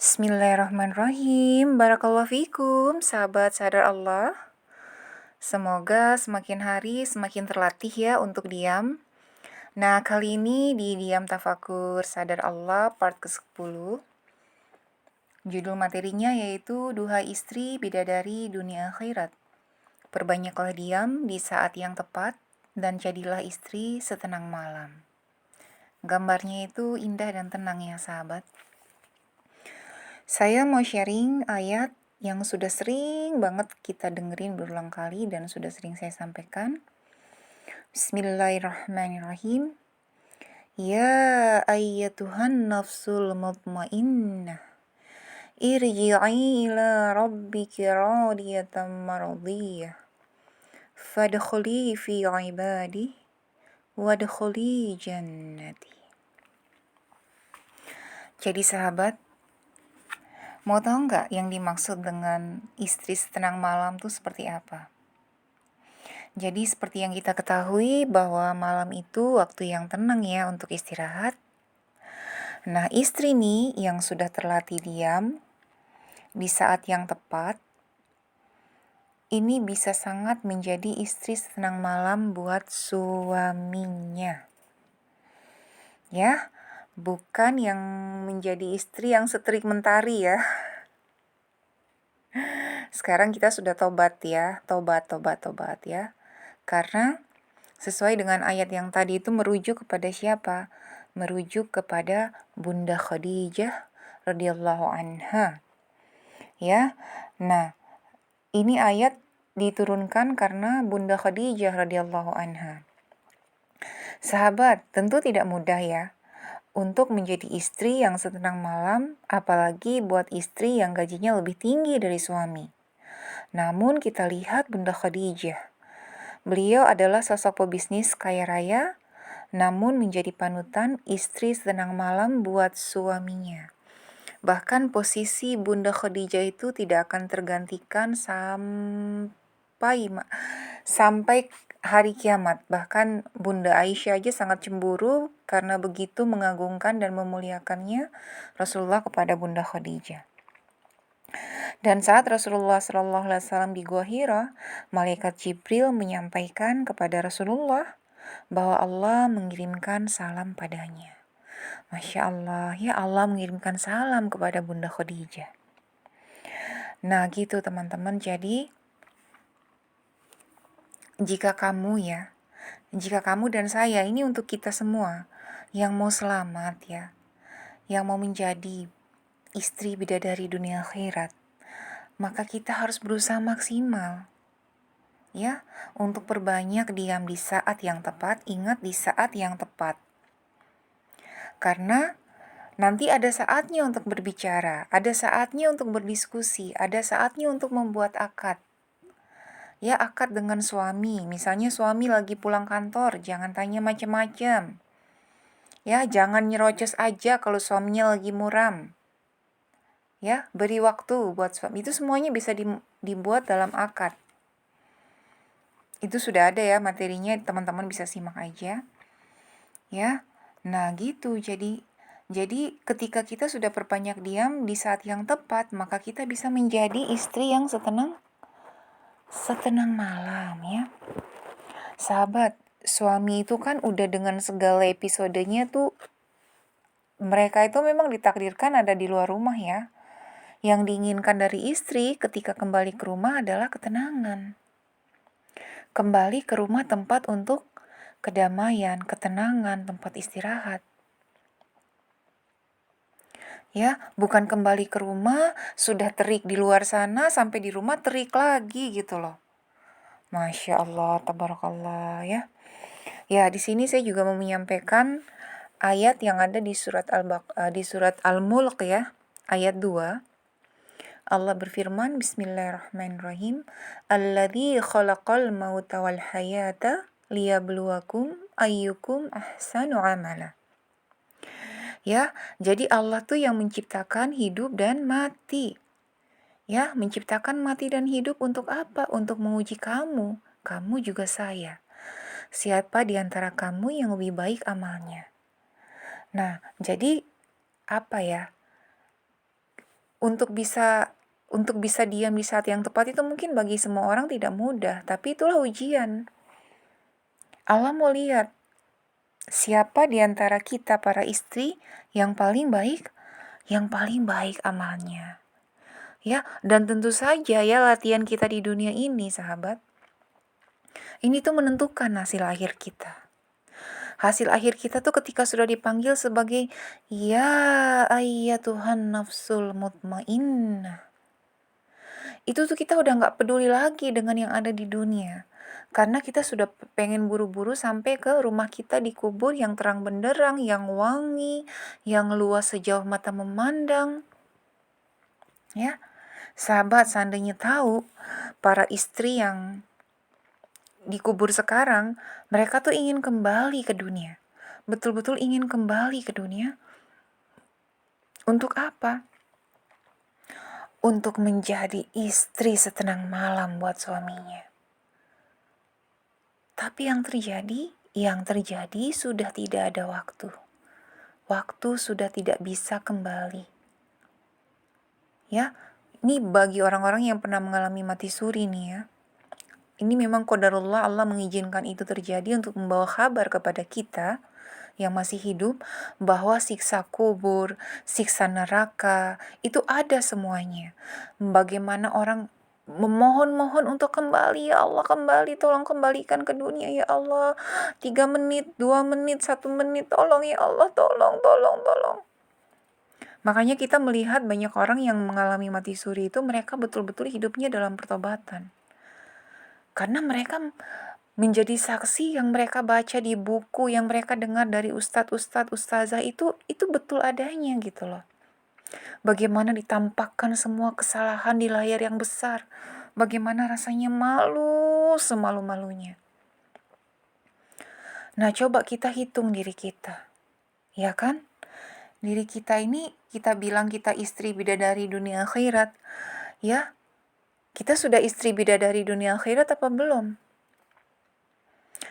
Bismillahirrahmanirrahim. Barakallahu fikum, sahabat sadar Allah. Semoga semakin hari semakin terlatih ya untuk diam. Nah, kali ini di Diam Tafakur Sadar Allah part ke-10. Judul materinya yaitu Duha Istri Bidadari Dunia Akhirat. Perbanyaklah diam di saat yang tepat dan jadilah istri setenang malam. Gambarnya itu indah dan tenang ya sahabat. Saya mau sharing ayat yang sudah sering banget kita dengerin berulang kali dan sudah sering saya sampaikan. Bismillahirrahmanirrahim. Ya ayyatuhan nafsul mutmainnah. Irji'i ila rabbiki radiyatan mardiyah. Fadkhuli fi ibadi wadkhuli jannati. Jadi sahabat, mau tahu nggak yang dimaksud dengan istri setenang malam itu seperti apa? Jadi seperti yang kita ketahui bahwa malam itu waktu yang tenang ya untuk istirahat. Nah, istri nih yang sudah terlatih diam di saat yang tepat, ini bisa sangat menjadi istri setenang malam buat suaminya. Ya, bukan yang menjadi istri yang seterik mentari ya. Sekarang kita sudah tobat ya, tobat ya. Karena sesuai dengan ayat yang tadi itu merujuk kepada siapa? Merujuk kepada Bunda Khadijah radhiyallahu anha. Ya. Nah, ini ayat diturunkan karena Bunda Khadijah radhiyallahu anha. Sahabat, tentu tidak mudah ya untuk menjadi istri yang setenang malam, apalagi buat istri yang gajinya lebih tinggi dari suami. Namun kita lihat Bunda Khadijah. Beliau adalah sosok pebisnis kaya raya, namun menjadi panutan istri setenang malam buat suaminya. Bahkan posisi Bunda Khadijah itu tidak akan tergantikan sampai hari kiamat. Bahkan Bunda Aisyah aja sangat cemburu karena begitu mengagungkan dan memuliakannya Rasulullah kepada Bunda Khadijah. Dan saat Rasulullah SAW di Gua Hira, malaikat Jibril menyampaikan kepada Rasulullah bahwa Allah mengirimkan salam padanya. Masya Allah, ya Allah mengirimkan salam kepada Bunda Khadijah. Nah gitu teman-teman, jadi jika kamu dan saya, ini untuk kita semua yang mau selamat ya, yang mau menjadi istri bidadari dunia akhirat, maka kita harus berusaha maksimal ya untuk perbanyak diam di saat yang tepat. Ingat, di saat yang tepat, karena nanti ada saatnya untuk berbicara, ada saatnya untuk berdiskusi, ada saatnya untuk membuat akad. Ya, akad dengan suami. Misalnya suami lagi pulang kantor, jangan tanya macam-macam. Ya, jangan nyerocos aja kalau suaminya lagi muram. Ya, beri waktu buat suami. Itu semuanya bisa dibuat dalam akad. Itu sudah ada ya materinya, teman-teman bisa simak aja. Ya. Nah, gitu. Jadi ketika kita sudah perbanyak diam di saat yang tepat, maka kita bisa menjadi istri yang setenang malam ya. Sahabat, suami itu kan udah dengan segala episodenya tuh, mereka itu memang ditakdirkan ada di luar rumah ya. Yang diinginkan dari istri ketika kembali ke rumah adalah ketenangan. Kembali ke rumah tempat untuk kedamaian, ketenangan, tempat istirahat. Ya, bukan kembali ke rumah sudah terik di luar sana, sampai di rumah terik lagi gitu loh. Masya Allah, tabarakallah ya. Ya, di sini saya juga mau menyampaikan ayat yang ada di surat Al-Mulk ya, ayat 2. Allah berfirman, Bismillahirrahmanirrahim, Alladzi khalaqal mauta wal hayata liyabluwakum ayyukum ahsanu amala. Ya, jadi Allah tuh yang menciptakan hidup dan mati. Ya, menciptakan mati dan hidup untuk apa? Untuk menguji kamu juga saya. Siapa di antara kamu yang lebih baik amalnya? Nah, jadi apa ya? Untuk bisa diam di saat yang tepat itu mungkin bagi semua orang tidak mudah, tapi itulah ujian. Allah mau lihat siapa di antara kita para istri yang paling baik amalnya. Ya, dan tentu saja ya latihan kita di dunia ini, sahabat. Ini tuh menentukan hasil akhir kita. Hasil akhir kita tuh ketika sudah dipanggil sebagai ya Tuhan nafsul mutmainnah. Itu tuh kita udah gak peduli lagi dengan yang ada di dunia. Karena kita sudah pengen buru-buru sampai ke rumah kita di kubur yang terang benderang, yang wangi, yang luas sejauh mata memandang. Ya, sahabat, seandainya tahu para istri yang dikubur sekarang, mereka tuh ingin kembali ke dunia. Betul-betul ingin kembali ke dunia. Untuk apa? Untuk menjadi istri setenang malam buat suaminya. Tapi yang terjadi sudah tidak ada waktu. Waktu sudah tidak bisa kembali. Ya, ini bagi orang-orang yang pernah mengalami mati suri nih ya. Ini memang qadarullah, Allah mengizinkan itu terjadi untuk membawa kabar kepada kita yang masih hidup bahwa siksa kubur, siksa neraka itu ada semuanya. Bagaimana orang memohon-mohon untuk kembali, ya Allah kembali, tolong kembalikan ke dunia ya Allah. 3 menit, 2 menit, 1 menit, tolong ya Allah, tolong. Makanya kita melihat banyak orang yang mengalami mati suri itu mereka betul-betul hidupnya dalam pertobatan. Karena mereka menjadi saksi yang mereka baca di buku, yang mereka dengar dari ustazah itu betul adanya gitu loh. Bagaimana ditampakkan semua kesalahan di layar yang besar. Bagaimana rasanya malu semalu-malunya. Nah, coba kita hitung diri kita. Ya kan? Diri kita ini kita bilang kita istri bidadari dunia akhirat. Ya, kita sudah istri bidadari dunia akhirat apa belum?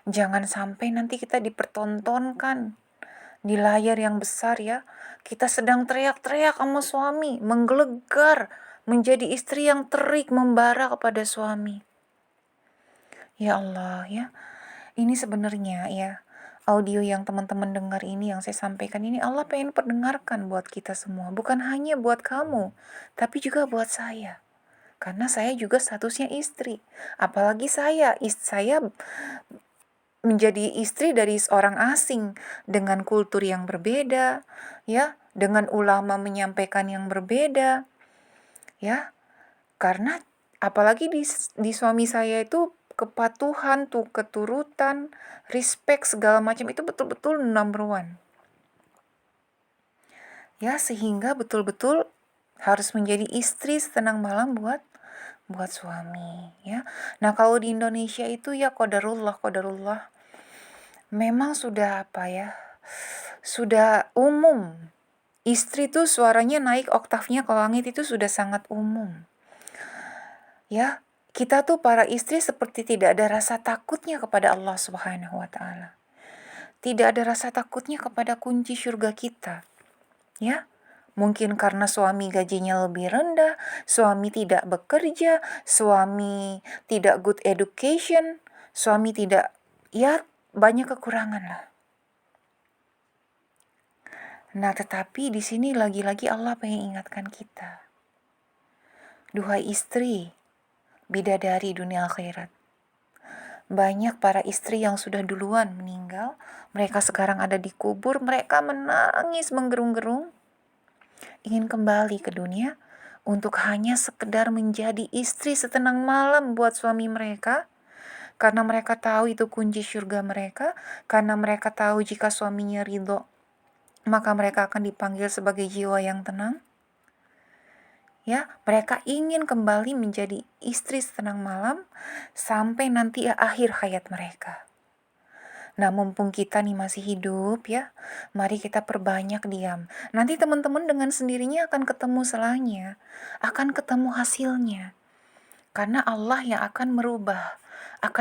Jangan sampai nanti kita dipertontonkan di layar yang besar ya. Kita sedang teriak-teriak sama suami, menggelegar, menjadi istri yang terik membara kepada suami. Ya Allah ya, ini sebenarnya ya, audio yang teman-teman dengar ini, yang saya sampaikan ini, Allah pengen perdengarkan buat kita semua. Bukan hanya buat kamu, tapi juga buat saya. Karena saya juga statusnya istri. Apalagi saya menjadi istri dari seorang asing dengan kultur yang berbeda, ya, dengan ulama menyampaikan yang berbeda, ya. Karena apalagi di suami saya itu kepatuhan, tuh keturutan, respect segala macam itu betul-betul number one. Ya, sehingga betul-betul harus menjadi istri setenang malam buat suami, ya. Nah, kalau di Indonesia itu ya qadarullah. Memang sudah sudah umum. Istri tuh suaranya naik oktavnya ke langit itu sudah sangat umum. Ya, kita tuh para istri seperti tidak ada rasa takutnya kepada Allah Subhanahu wa taala. Tidak ada rasa takutnya kepada kunci surga kita. Ya, mungkin karena suami gajinya lebih rendah, suami tidak bekerja, suami tidak good education, suami tidak, ya banyak kekurangan lah. Nah, tetapi di sini lagi-lagi Allah pengen ingatkan kita. Duhai istri, bidadari dunia akhirat. Banyak para istri yang sudah duluan meninggal, mereka sekarang ada di kubur, mereka menangis menggerung-gerung, ingin kembali ke dunia untuk hanya sekedar menjadi istri setenang malam buat suami mereka, karena mereka tahu itu kunci surga mereka, karena mereka tahu jika suaminya ridho, maka mereka akan dipanggil sebagai jiwa yang tenang. Ya, mereka ingin kembali menjadi istri setenang malam sampai nanti akhir hayat mereka. Nah, mumpung kita nih masih hidup ya, mari kita perbanyak diam. Nanti teman-teman dengan sendirinya akan ketemu selanya, akan ketemu hasilnya. Karena Allah yang akan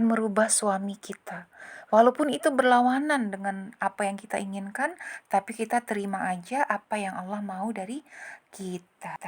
merubah suami kita. Walaupun itu berlawanan dengan apa yang kita inginkan, tapi kita terima aja apa yang Allah mau dari kita.